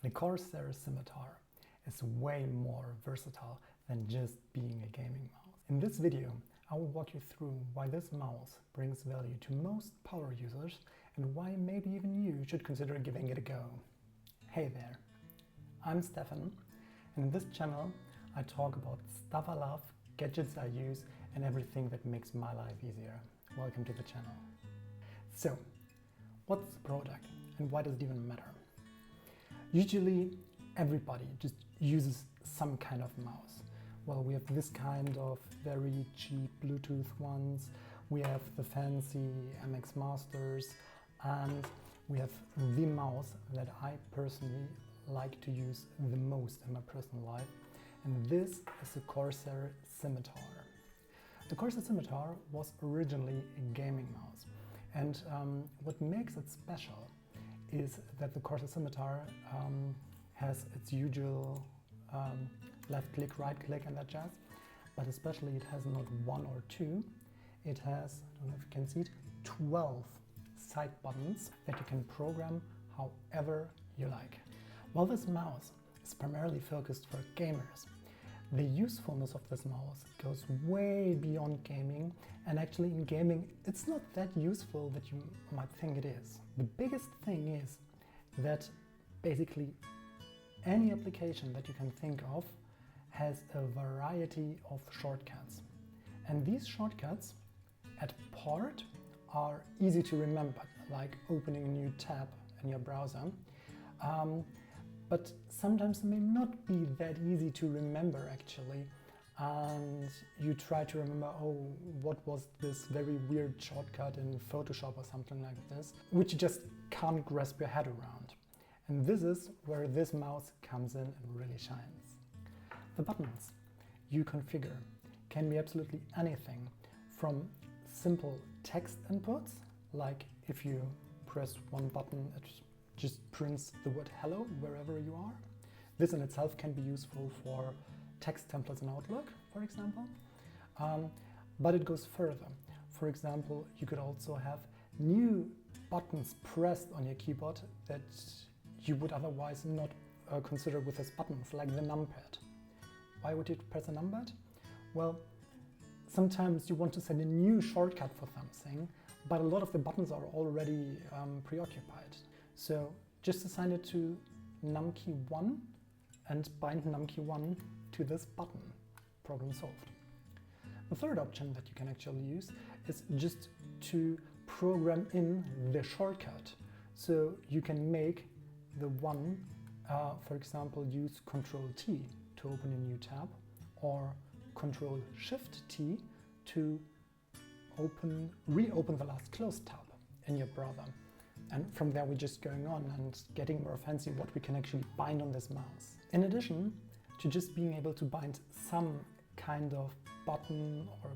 The Corsair Scimitar is way more versatile than just being a gaming mouse. In this video, I will walk you through why this mouse brings value to most power users and why maybe even you should consider giving it a go. Hey there, I'm Stefan, and in this channel I talk about stuff I love, gadgets I use, and everything that makes my life easier. Welcome to the channel. So, what's the product and why does it even matter? Usually everybody just uses some kind of mouse. Well, we have this kind of very cheap Bluetooth ones, we have the fancy MX Masters, and we have the mouse that I personally like to use the most in my personal life, and this is the Corsair Scimitar. The Corsair Scimitar was originally a gaming mouse, and what makes it special is that the Corsair Scimitar has its usual left click, right click and that jazz, but especially it has not one or two, it has, I don't know if you can see it, 12 side buttons that you can program however you like. While this mouse is primarily focused for gamers, the usefulness of this mouse goes way beyond gaming, and actually in gaming it's not that useful that you might think it is. The biggest thing is that basically any application that you can think of has a variety of shortcuts, and these shortcuts at part are easy to remember, like opening a new tab in your browser. But sometimes it may not be that easy to remember actually, and you try to remember, oh, what was this very weird shortcut in Photoshop or something like this, which you just can't grasp your head around. And this is where this mouse comes in and really shines. The buttons you configure can be absolutely anything from simple text inputs, like if you press one button it just prints the word hello wherever you are. This in itself can be useful for text templates in Outlook, for example. But it goes further. For example, you could also have new buttons pressed on your keyboard that you would otherwise not consider with as buttons, like the numpad. Why would you press a numpad? Well, sometimes you want to set a new shortcut for something, but a lot of the buttons are already preoccupied. So just assign it to num key 1 and bind num key 1 to this button. Problem solved. The third option that you can actually use is just to program in the shortcut. So you can make the one, for example, use Ctrl-T to open a new tab, or Ctrl-Shift-T to reopen the last closed tab in your browser. And from there we're just going on and getting more fancy what we can actually bind on this mouse. In addition to just being able to bind some kind of button or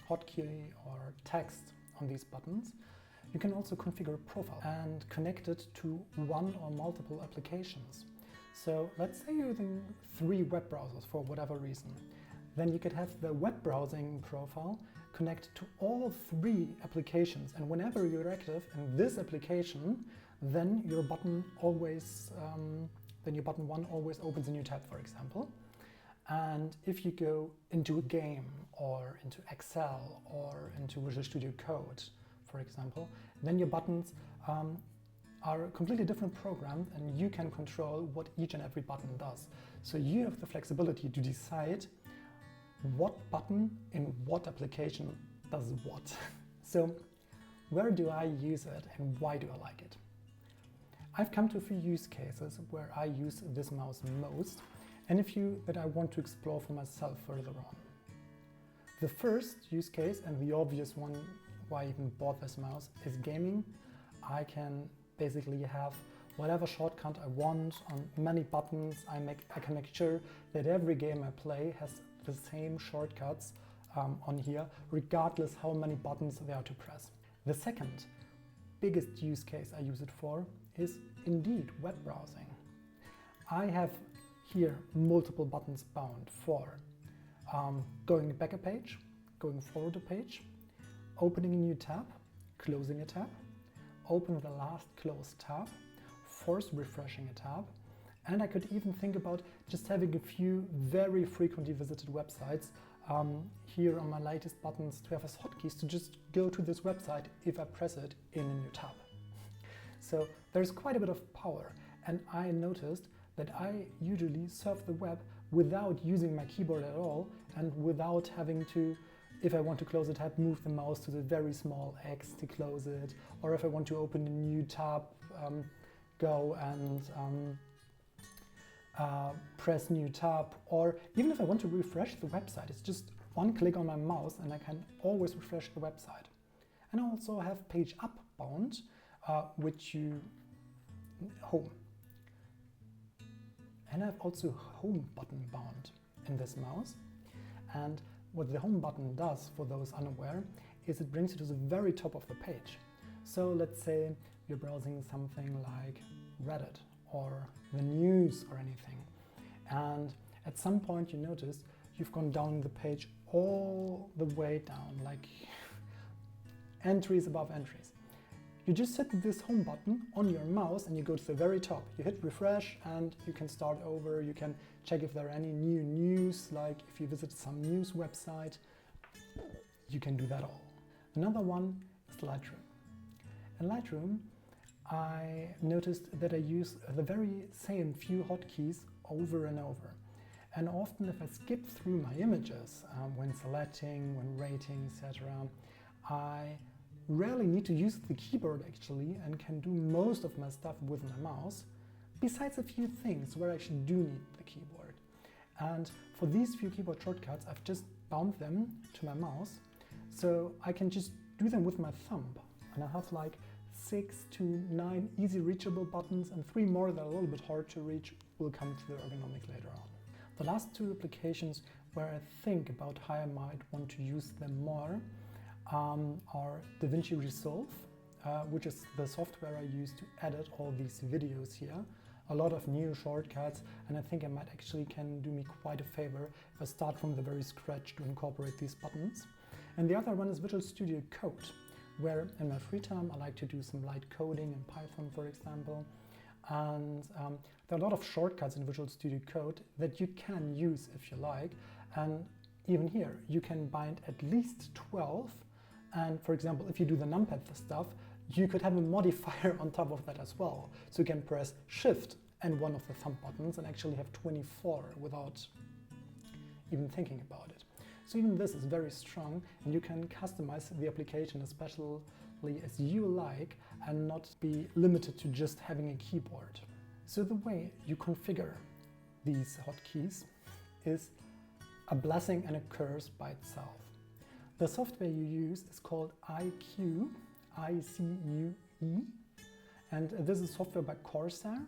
hotkey or text on these buttons, you can also configure a profile and connect it to one or multiple applications. So let's say you're using 3 web browsers for whatever reason. Then you could have the web browsing profile connect to all 3 applications, and whenever you're active in this application, then your button always, then your button 1 always opens a new tab, for example. And if you go into a game or into Excel or into Visual Studio Code, for example, then your buttons are completely different programmed, and you can control what each and every button does. So you have the flexibility to decide what button in what application does what. So where do I use it and why do I like it? I've come to a few use cases where I use this mouse most, and a few that I want to explore for myself further on. The first use case, and the obvious one why I even bought this mouse, is gaming. I can basically have whatever shortcut I want on many buttons. I can make sure that every game I play has the same shortcuts on here, regardless how many buttons there are to press. The second biggest use case I use it for is indeed web browsing. I have here multiple buttons bound for going back a page, going forward a page, opening a new tab, closing a tab, open the last closed tab, force refreshing a tab, And I could even think about just having a few very frequently visited websites here on my latest buttons to have as hotkeys to just go to this website if I press it in a new tab. So there's quite a bit of power, and I noticed that I usually surf the web without using my keyboard at all and without having to, if I want to close a tab, move the mouse to the very small X to close it, or if I want to open a new tab, go and press new tab, or even if I want to refresh the website, it's just one click on my mouse and I can always refresh the website. And I also have page up bound, which you home. And I have also home button bound in this mouse. And what the home button does, for those unaware, is it brings you to the very top of the page. So let's say you're browsing something like Reddit or the news or anything, and at some point you notice you've gone down the page all the way down, like entries above entries. You just hit this home button on your mouse and you go to the very top. You hit refresh and you can start over. You can check if there are any new news, like if you visit some news website, you can do that all. Another one is Lightroom. In Lightroom, I noticed that I use the very same few hotkeys over and over. And often if I skip through my images when selecting, when rating, etc., I rarely need to use the keyboard actually and can do most of my stuff with my mouse, besides a few things where I actually do need the keyboard. And for these few keyboard shortcuts, I've just bound them to my mouse, so I can just do them with my thumb. And I have like 6 to 9 easy reachable buttons, and 3 more that are a little bit hard to reach will come to the ergonomic later on. The last 2 applications where I think about how I might want to use them more are DaVinci Resolve, which is the software I use to edit all these videos here. A lot of new shortcuts, and I think I might actually can do me quite a favor if I start from the very scratch to incorporate these buttons. And the other one is Visual Studio Code, where in my free time I like to do some light coding in Python, for example. And there are a lot of shortcuts in Visual Studio Code that you can use if you like. And even here, you can bind at least 12. And for example, if you do the numpad stuff, you could have a modifier on top of that as well. So you can press Shift and one of the thumb buttons and actually have 24 without even thinking about it. So even this is very strong, and you can customize the application especially as you like and not be limited to just having a keyboard. So the way you configure these hotkeys is a blessing and a curse by itself. The software you use is called ICUE, I-C-U-E, and this is software by Corsair,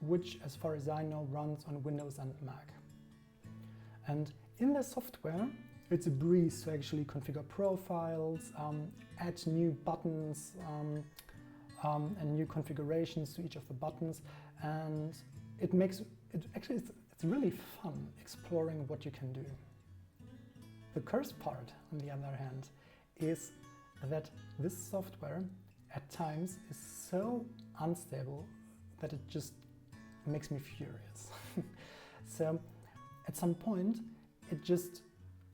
which, as far as I know, runs on Windows and Mac. And in the software, it's a breeze to actually configure profiles, add new buttons and new configurations to each of the buttons, and it's really fun exploring what you can do. The curse part, on the other hand, is that this software at times is so unstable that it just makes me furious. So at some point, it just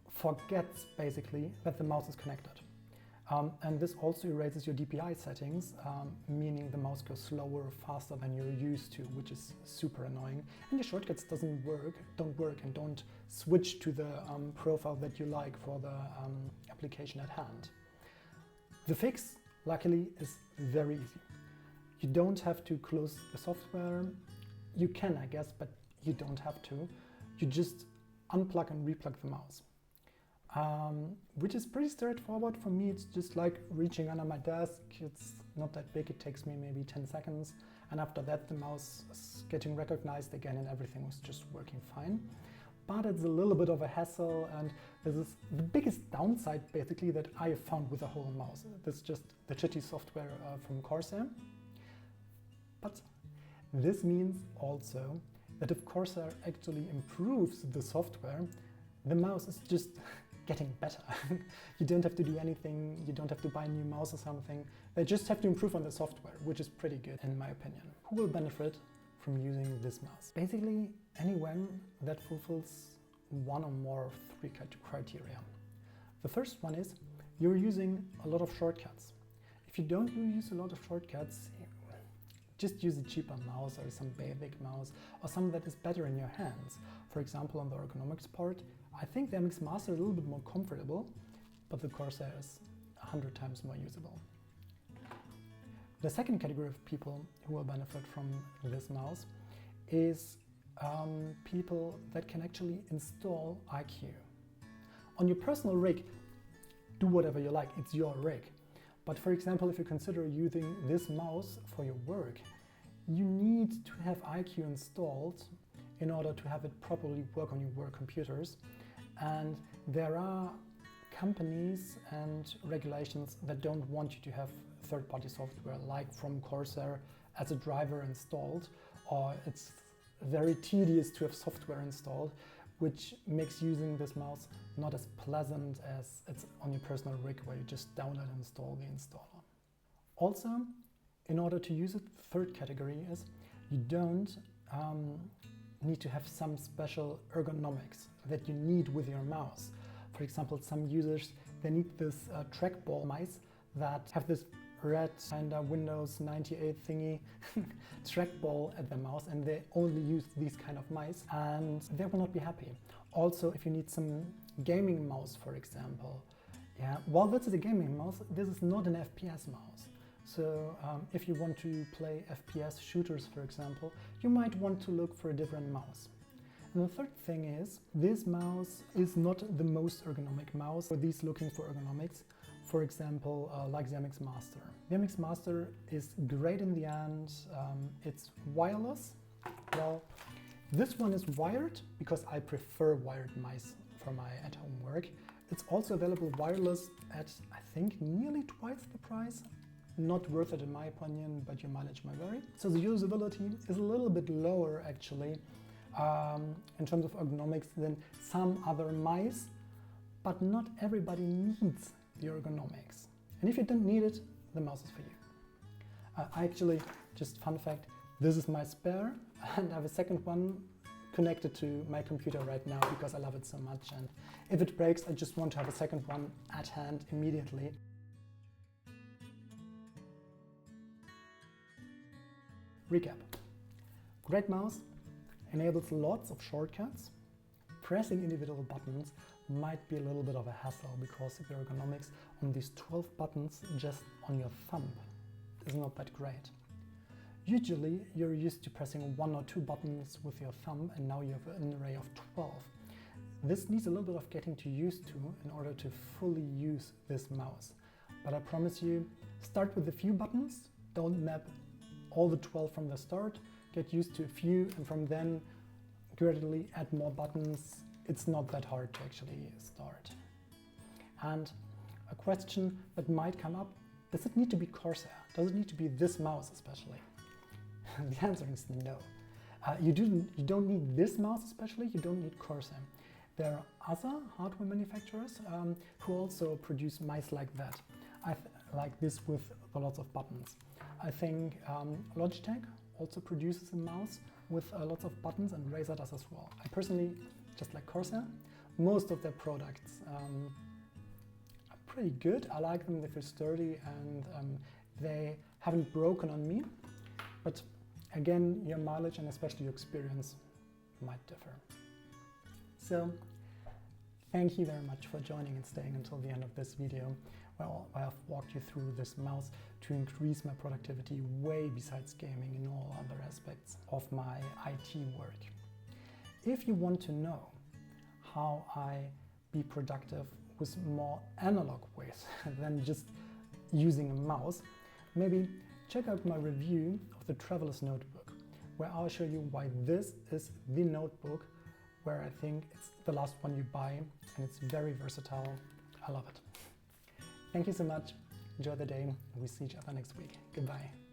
forgets basically that the mouse is connected. And this also erases your DPI settings, meaning the mouse goes slower or faster than you're used to, which is super annoying. And your shortcuts don't work and don't switch to the profile that you like for the application at hand. The fix, luckily, is very easy. You don't have to close the software. You can, I guess, but you don't have to. You just unplug and replug the mouse. Which is pretty straightforward. For me, it's just like reaching under my desk. It's not that big, it takes me maybe 10 seconds. And after that, the mouse is getting recognized again and everything was just working fine. But it's a little bit of a hassle, and this is the biggest downside basically that I have found with the whole mouse. This is just the shitty software from Corsair. But this means also that if Corsair actually improves the software, the mouse is just getting better. You don't have to do anything, you don't have to buy a new mouse or something. They just have to improve on the software, which is pretty good in my opinion. Who will benefit from using this mouse? Basically, anyone that fulfills one or more of three criteria. The first one is you're using a lot of shortcuts. If you don't use a lot of shortcuts, just use a cheaper mouse or some basic mouse or something that is better in your hands. For example, on the ergonomics part, I think the MX Master is a little bit more comfortable, but the Corsair is 100 times more usable. The second category of people who will benefit from this mouse is people that can actually install IQ. On your personal rig, do whatever you like, it's your rig. But for example, if you consider using this mouse for your work, you need to have IQ installed in order to have it properly work on your work computers. And there are companies and regulations that don't want you to have third-party software like from Corsair as a driver installed, or it's very tedious to have software installed, which makes using this mouse not as pleasant as it's on your personal rig where you just download and install the installer. Also, in order to use it, third category is you don't need to have some special ergonomics that you need with your mouse. For example, some users, they need this trackball mice that have this red kind of Windows 98 thingy trackball at the mouse, and they only use these kind of mice and they will not be happy. Also, if you need some gaming mouse, for example, while this is a gaming mouse, this is not an FPS mouse. So if you want to play FPS shooters, for example, you might want to look for a different mouse. And the third thing is, this mouse is not the most ergonomic mouse for these looking for ergonomics. For example, like the MX Master. The MX Master is great in the end. It's wireless. Well, this one is wired because I prefer wired mice for my at-home work. It's also available wireless at, I think, nearly twice the price. Not worth it in my opinion, but your mileage may vary. So the usability is a little bit lower actually in terms of ergonomics than some other mice, but not everybody needs the ergonomics. And if you don't need it, the mouse is for you. I actually, just fun fact, this is my spare and I have a second one connected to my computer right now because I love it so much, and if it breaks I just want to have a second one at hand immediately. Recap. Great mouse, enables lots of shortcuts. Pressing individual buttons might be a little bit of a hassle because of the ergonomics on these 12 buttons just on your thumb is not that great. Usually you're used to pressing 1 or 2 buttons with your thumb, and now you have an array of 12. This needs a little bit of getting used to in order to fully use this mouse. But I promise you, start with a few buttons, don't map all the 12 from the start, get used to a few, and from then gradually add more buttons. It's not that hard to actually start. And a question that might come up, does it need to be Corsair? Does it need to be this mouse especially? The answer is no. You don't need this mouse especially, you don't need Corsair. There are other hardware manufacturers who also produce mice like that. Like this with lots of buttons. I think Logitech also produces a mouse with lots of buttons, and Razer does as well. I personally just like Corsair. Most of their products are pretty good. I like them, they feel sturdy, and they haven't broken on me. But again, your mileage and especially your experience might differ. So thank you very much for joining and staying until the end of this video. Well, I have walked you through this mouse to increase my productivity way besides gaming in all other aspects of my IT work. If you want to know how I be productive with more analog ways than just using a mouse, maybe check out my review of the Traveler's Notebook, where I'll show you why this is the notebook where I think it's the last one you buy, and it's very versatile. I love it. Thank you so much. Enjoy the day. We see each other next week. Goodbye.